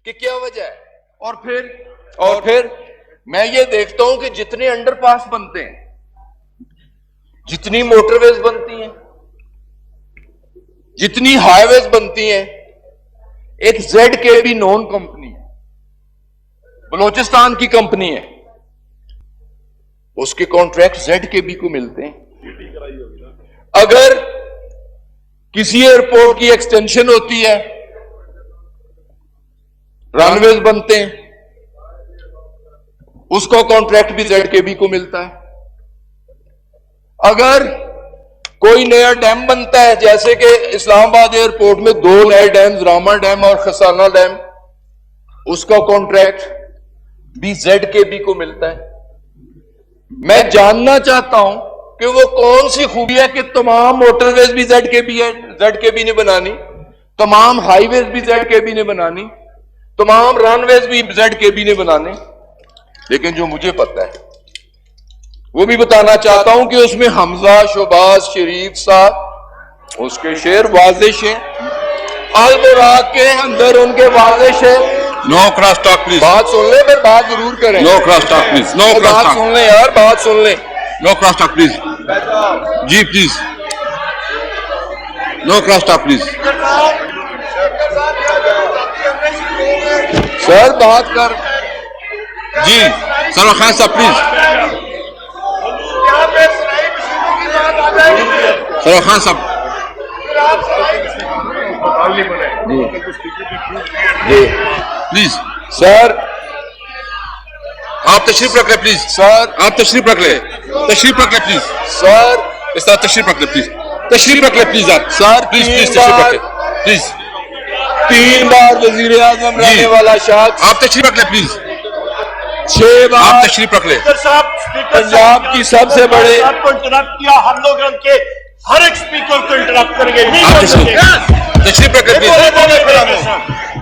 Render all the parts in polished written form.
कि क्या वजह है। और फिर मैं ये देखता हूं कि जितने अंडरपास बनते हैं, जितनी मोटरवेज बनती हैं, जितनी हाईवेज बनती हैं, एक ZKB नॉन कंपनी है, बलोचिस्तान की कंपनी है, उसके कॉन्ट्रैक्ट ZKB को मिलते हैं। अगर किसी एयरपोर्ट की एक्सटेंशन होती है, रनवेज बनते हैं, उसका कॉन्ट्रैक्ट भी ZKB को मिलता है। अगर कोई नया डैम बनता है, जैसे कि इस्लामाबाद एयरपोर्ट में 2 नए डैम, रामा डैम और खसाना डैम, उसका कॉन्ट्रैक्ट भी ZKB को मिलता है। मैं जानना चाहता हूं कि वो कौन सी खूबी है कि तमाम मोटरवेज भी ZKB ने बनानी, तमाम हाईवेज भी ZKB ने बनानी, तमाम रनवेज भी ZKB ने बनाने। लेकिन जो मुझे पता है वो भी बताना चाहता हूं कि उसमें हमजा, शोबाज, शरीफ साहब, उसके शेर वाजिश है, अल-बुराक के अंदर उनके वाजिश है। No cross talk please. बात सुन ले, फिर बात जरूर करें। No cross talk please. No cross बात टॉक। सुन ले यार, बात सुन ले। No cross talk please. जी please. No cross talk please. Sir बात कर। जी सरवर खान साहब प्लीज। सरवर खान साहब प्लीज। सर आप तशरीफ रख ले प्लीज। सर आप तशरीफ रख ले। तशरीफ रख ले प्लीज। सर इस तरह तशरीफ रख ले प्लीज। तशरीफ रख ले प्लीज। आप सर प्लीज प्लीज 3 तशरीफ रख बार ले प्लीज। 3 बार वजीर आजम रहने वाला शख्स, आप तशरीफ रख ले प्लीज। 6 आप बार तशरीफ रख ले। पंजाब की सबसे बड़े, को इंटरप्ट किया। हम लोग उनके हर एक स्पीकर को इंटरप्ट करेंगे। आप तशरीफ रख ले प्लीज।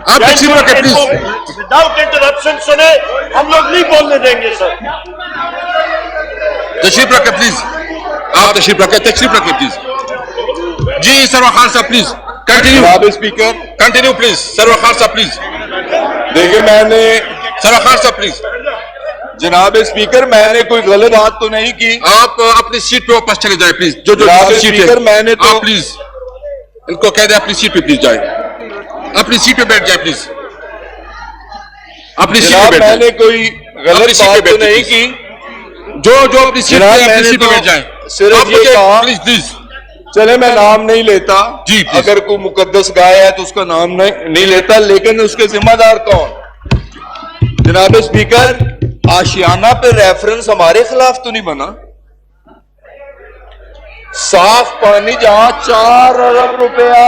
आप तशरीफ रख ले प्लीज। विदाउट इंटरप्शन सुने हम लोग नहीं बोलने देंगे सर। तशरीफ रख ले प्लीज। आप तशरीफ रख ले। तशरीफ रख ले प्लीज। जी सरवर खान साहब प्लीज कंटिन्यू। जनाब speaker, continue please. Sarwar Khan साहब प्लीज। देखिए मैंने, सरवर खान साहब प्लीज। जनाब स्पीकर मैंने कोई गलत बात तो नहीं की। आप अपनी सीट पे वापस चले जाए प्लीज। जो जो जनाब सीट स्पीकर, है मैंने तो- आप प्लीज इनको कह दे अपनी सीट पे प्लीज जाए। अपनी सीट पे बैठ जाए प्लीज। अपनी सीट पे जनाब बैठ मैंने जाए। कोई गलत अपनी सीट पे बात तो बैठिए, नहीं प्लीज। की। जो अपनी सीट जनाब, पे अपनी मैंने सीट पे तो बैठ जाए। सिर्फ आप ये मुझे कहा- प्लीज प्लीज। चले मैं नाम नहीं लेता, जी, प्लीज। अगर कोई मुकद्दस गाय है तो उसका नाम नहीं लेता, लेकिन उसके जिम्मेदार कौन? जनाब स्पीकर, आशियाना पे रेफरेंस हमारे खिलाफ तो नहीं बना। साफ पानी जहां 4 अरब रुपया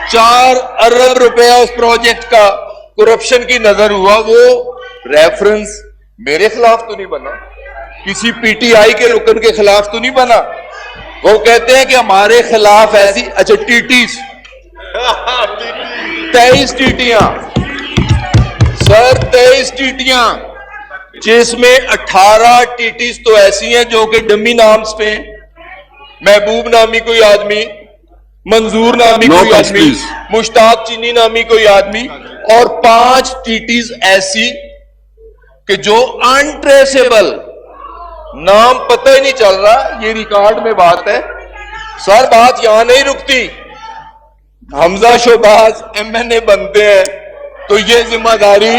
4 अरब रुपया उस प्रोजेक्ट का करप्शन की नजर हुआ, वो रेफरेंस मेरे खिलाफ तो नहीं बना, किसी PTI के रुकन के खिलाफ तो नहीं बना। वो कहते हैं कि हमारे खिलाफ ऐसी, अच्छा टीटीज 23 टीटियां सर, 23 टीटियां, जिसमें 18 टीटीज तो ऐसी हैं जो कि डमी नाम्स पे हैं। महबूब नामी कोई आदमी, मंजूर नामी No कोई comments, आदमी, please. मुश्ताक चीनी नामी कोई आदमी, और 5 टीटीज ऐसी कि जो अनट्रेसेबल, नाम पता ही नहीं चल रहा। ये रिकॉर्ड में बात है सर, बात यहां नहीं रुकती। हमजा शोबाज MNA बनते हैं तो ये जिम्मेदारी,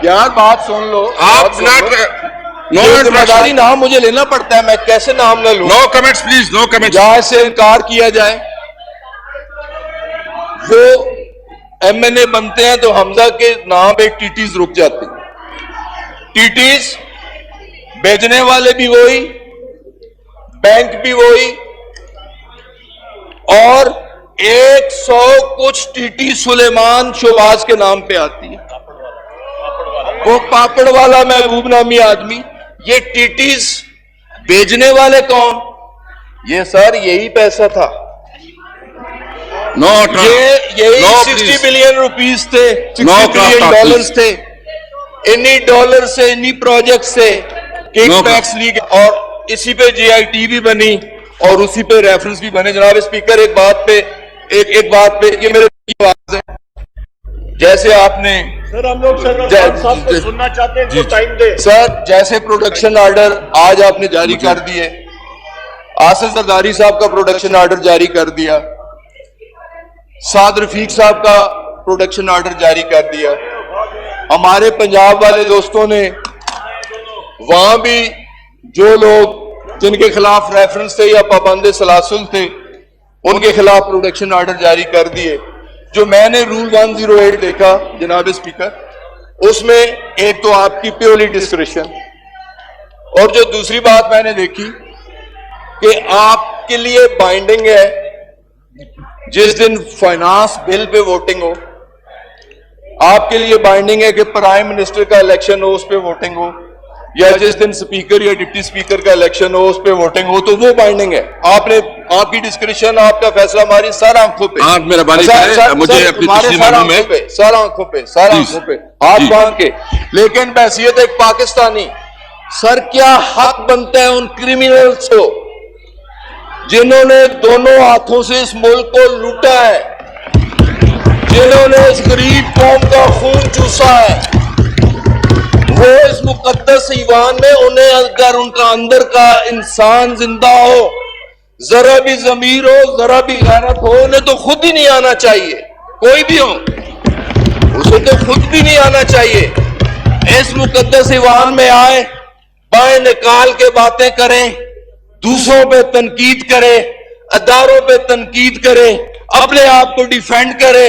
यार बात सुन लो, आप बात सुन लो। नो ये जिम्मेदारी इंटरेक्शन। नाम मुझे लेना पड़ता है, मैं कैसे नाम न लूं? No comments please. No comments. जहां से इनकार किया जाए। वो MNA बनते हैं तो हमजा के नाम पे टीटीज रुक जाती। टीटीज बेचने वाले भी वही, बैंक भी वही, और 100 कुछ टीटी सुलेमान शोबाज के नाम पे आती है। वो पापड़ वाला महबूब नामी आदमी। ये टीटीज बेचने वाले कौन? ये सर यही पैसा था, नो यही 60 बिलियन रुपीस थे, 60 बिलियन डॉलर्स थे। इन्हीं डॉलर से, इन्हीं प्रोजेक्ट से किकबैक्स ली गई, और इसी पे JIT भी बनी और उसी पे रेफरेंस भी बने। जनाब स्पीकर, एक बात पे ये मेरे आवाज है, जैसे आपने सर हम लोग सर साहब को सुनना चाहते हैं, इनको टाइम दे। सर जैसे प्रोडक्शन ऑर्डर आज आपने जारी कर दिए, आसिफ जरदारी साहब का प्रोडक्शन ऑर्डर जारी कर दिया, साद रफीक साहब का प्रोडक्शन ऑर्डर जारी कर दिया, हमारे पंजाब वाले दोस्तों ने वहां भी जो लोग जिनके खिलाफ रेफरेंस थे या पाबंद सलासुल थे उनके खिलाफ प्रोडक्शन ऑर्डर जारी कर दिए। जो मैंने रूल 108 देखा जनाब स्पीकर, उसमें एक तो आपकी प्योरली डिस्क्रिप्शन, और जो दूसरी बात मैंने देखी कि आपके लिए बाइंडिंग है जिस दिन फाइनेंस बिल पे वोटिंग हो, आपके लिए बाइंडिंग है कि प्राइम मिनिस्टर का इलेक्शन हो उस पे वोटिंग हो, या जिस दिन स्पीकर या डिप्टी स्पीकर का इलेक्शन हो उस पे वोटिंग हो, तो वो बाइंडिंग है। आपने आपकी डिस्क्रिप्शन, आपका फैसला हमारी सर आंखों पे, मेरा बानी करें, मुझे अपनी तस्लीम मालूम है, सर आंखों पे, सर आंखों पे हाथ बांध के। लेकिन बैसियत एक पाकिस्तानी, सर क्या हक बनता है उन क्रिमिनल्स को जिन्होंने दोनों हाथों से इस मुल्क को लूटा है, जिन्होंने इस गरीब कौम का खून चूसा है, वो इस मुकद्दस ईवान में उन्हें अगर उनका अंदर का इंसान जिंदा हो, जरा भी जमीर हो, जरा भी गैरत हो, उन्हें तो खुद ही नहीं आना चाहिए, कोई भी हो उसे तो खुद भी नहीं आना चाहिए। इस मुकद्दस ईवान में आए, बाएं निकाल के बातें करें, दूसरों पे तनकीद करे, अदारों पे तनकीद करे, अपने आप को डिफेंड करे,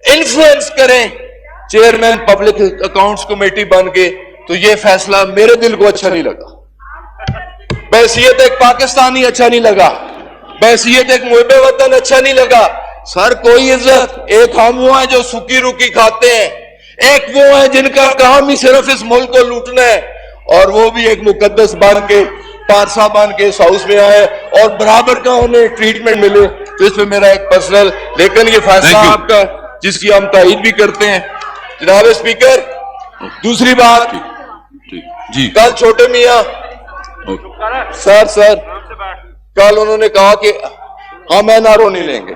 इन्फ्लुएंस करें, चेयरमैन पब्लिक अकाउंट्स कमेटी बन के, तो ये फैसला मेरे दिल को अच्छा नहीं लगा। बैसियत एक पाकिस्तानी अच्छा नहीं लगा, बैसियत एक मुहिबे वतन अच्छा नहीं लगा। सर कोई इज्जत, एक हम वो हैं जो सूखी रुकी खाते हैं, एक वो हैं जिनका काम ही सिर्फ इस मुल्क को लूटना है, और वो भी एक मुकद्दस बन के, पारसा बन के इस हाउस में आए और बराबर का उन्हें ट्रीटमेंट मिले। तो इस पे मेरा एक पर्सनल, लेकिन ये फैसला आपका जिसकी हम तायीद भी करते हैं जनाब स्पीकर। दूसरी बात जी, कल छोटे मियां सर कल उन्होंने कहा कि हम एनआरओ नहीं लेंगे।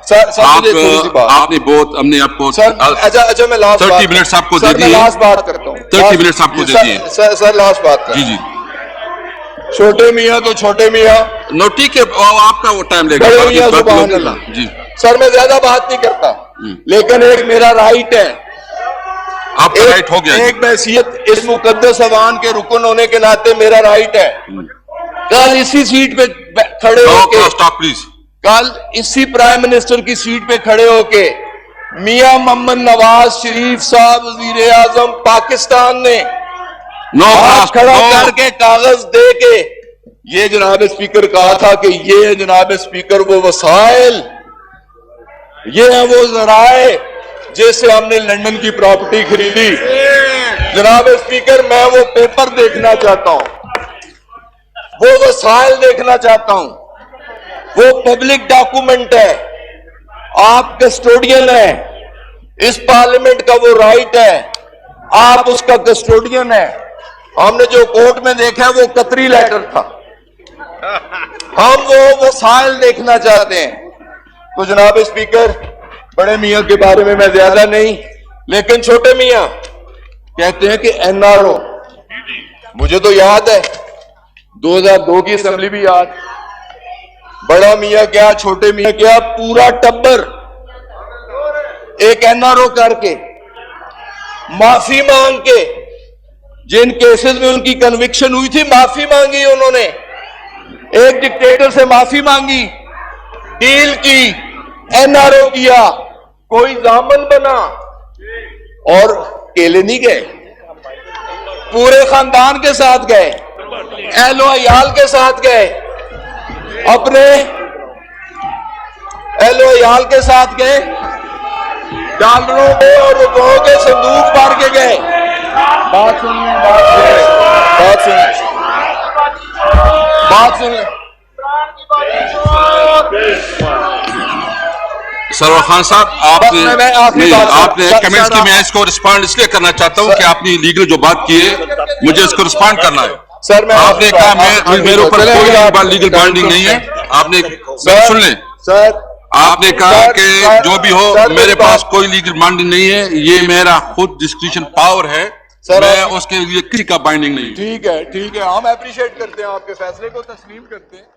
सर आपने बहुत, हमने आपको अच्छा मैं लास्ट 30 मिनट्स आपको दे दिए, लास्ट बात करता हूँ, 30 मिनट्स आपको दे दिए सर लास्ट बात कर। जी छोटे मियां तो छोटे मियां, नो ठीक है, आपका वो टाइम लेगा। बड़े मियां सुभान अल्लाह। जी सर मैं ज्यादा बात नहीं करता, लेकिन एक मेरा राइट है, आपका राइट हो गया। एक हैसियत इस मुकद्दस अवान के रुकन होने के नाते मेरा राइट है। कल इसी सीट पे खड़े होके, स्टॉप प्लीज, कल इसी प्राइम मिनिस्टर की सीट पे खड़े होके मियां मोहम्मद नवाज शरीफ साहब वजीर आजम पाकिस्तान ने हाथ खड़ा करके कागज दे के ये जनाब स्पीकर कहा था कि ये जनाब स्पीकर वो वसाइल, ये है वो जराए जैसे हमने लंदन की प्रॉपर्टी खरीदी। जनाब स्पीकर मैं वो पेपर देखना चाहता हूं, वो वसाइल देखना चाहता हूं, वो पब्लिक डॉक्यूमेंट है, आप कस्टोडियन है, इस पार्लियामेंट का वो राइट है, आप उसका कस्टोडियन है। हमने जो कोर्ट में देखा है वो कतरी लेटर था, हम वो वसाइल देखना चाहते हैं। तो जनाब स्पीकर बड़े मियां के बारे में मैं ज्यादा नहीं, लेकिन छोटे मियां कहते हैं कि एनआरओ, मुझे तो याद है 2002 की असेंबली भी याद, बड़ा मियां क्या छोटे मियां क्या पूरा टब्बर एक एनआरओ करके माफी मांग के, जिन केसेस में उनकी कन्विक्शन हुई थी माफी मांगी उन्होंने, एक डिक्टेटर से माफी मांगी, डील की, एनआरओ किया, कोई जामन बना और अकेले नहीं गए, पूरे खानदान के साथ गए, एहलो अयाल के साथ गए, अपने एहलो अयाल के साथ गए, डॉलरों के और रुपयों के संदूक भर के गए। बात सुनिए, बात सुनिए। सरवर खान साहब, आपने कमेंट्स की, मैं इसको रिस्पॉन्ड इसलिए करना चाहता हूं कि आपने लीगल जो बात की है मुझे इसको रिस्पॉन्ड करना है। सर मैं आपने कहा मैं मेरे ऊपर कोई लीगल बाइंडिंग नहीं है, आपने सुन लें सर, आपने कहा सर, कि सर, जो भी हो सर, मेरे मेरी पास बात- कोई लीगल बाइंडिंग नहीं है, ये मेरा खुद डिस्क्रिप्शन पावर है। सर, मैं आप- उसके लिए किसी का बाइंडिंग नहीं हूं। ठीक है, हम अप्रिशिएट करते हैं, आपके फैसले को तस्लीम करते हैं।